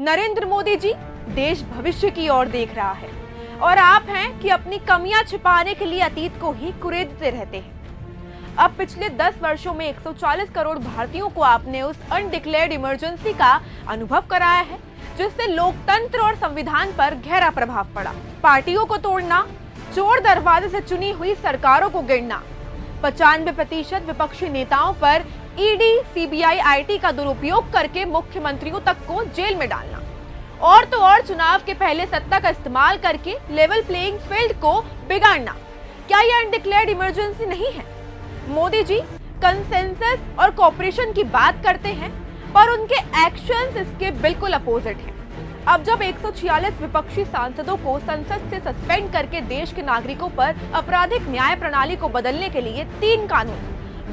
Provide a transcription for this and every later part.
नरेंद्र मोदी जी देश भविष्य की ओर देख रहा है और आप हैं कि अपनी कमियां छिपाने के लिए अतीत को ही कुरेदते रहते हैं। अब पिछले 10 वर्षों में 140 करोड़ भारतीयों को आपने उस अनडिक्लेयर्ड इमरजेंसी का अनुभव कराया है जिससे लोकतंत्र और संविधान पर गहरा प्रभाव पड़ा। पार्टियों को तोड़ना, चोर दरवाजे से चुनी हुई सरकारों को गिरना, 95% विपक्षी नेताओं पर ईडी, सीबीआई, आईटी का दुरुपयोग करके मुख्यमंत्रियों तक को जेल में डालना और तो और चुनाव के पहले सत्ता का इस्तेमाल करके लेवल प्लेइंग फील्ड को बिगाड़ना, क्या यह अनडिक्लेयर्ड इमरजेंसी नहीं है? मोदी जी कंसेंसस और कोऑपरेशन की बात करते हैं पर उनके एक्शंस इसके बिल्कुल अपोजिट हैं। अब जब 146 विपक्षी सांसदों को संसद से सस्पेंड करके देश के नागरिकों पर आपराधिक न्याय प्रणाली को बदलने के लिए 3 कानून,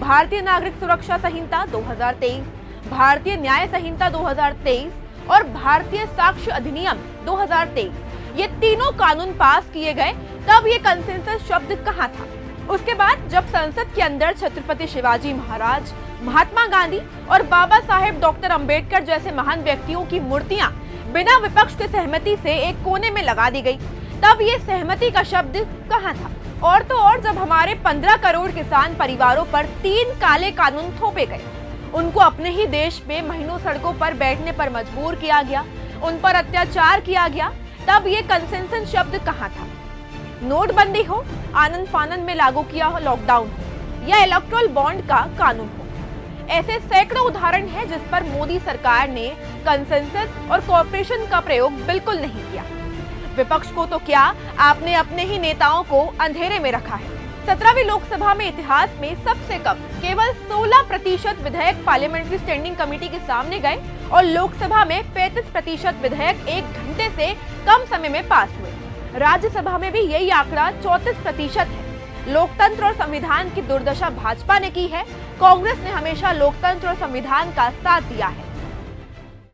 भारतीय नागरिक सुरक्षा संहिता 2023, भारतीय न्याय संहिता 2023 और भारतीय साक्ष्य अधिनियम 2023, ये तीनों कानून पास किए गए, तब ये कंसेंसस शब्द कहाँ था? उसके बाद जब संसद के अंदर छत्रपति शिवाजी महाराज, महात्मा गांधी और बाबा साहेब डॉक्टर अंबेडकर जैसे महान व्यक्तियों की मूर्तियां बिना विपक्ष की सहमति से एक कोने में लगा दी गई, तब ये सहमति का शब्द कहाँ था? और तो और जब हमारे 15 करोड़ किसान परिवारों पर 3 काले कानून थोपे गए, उनको अपने ही देश में महीनों सड़कों पर बैठने पर मजबूर किया गया, उन पर अत्याचार किया गया, तब ये कंसेंसस शब्द कहाँ था? नोटबंदी हो, आनंद फानन में लागू किया हो लॉकडाउन हो या इलेक्टोरल बॉन्ड का कानून हो, ऐसे सैकड़ों उदाहरण हैं जिस पर मोदी सरकार ने कंसेंसस और कोऑपरेशन का प्रयोग बिल्कुल नहीं किया। विपक्ष को तो क्या, आपने अपने ही नेताओं को अंधेरे में रखा है। 17वीं लोकसभा में इतिहास में सबसे कम केवल 16% विधेयक पार्लियामेंट्री स्टैंडिंग कमेटी के सामने गए और लोकसभा में 35% विधेयक 1 घंटे से कम समय में पास हुए। राज्यसभा में भी यही आंकड़ा 34% है। लोकतंत्र और संविधान की दुर्दशा भाजपा ने की है, कांग्रेस ने हमेशा लोकतंत्र और संविधान का साथ दिया है।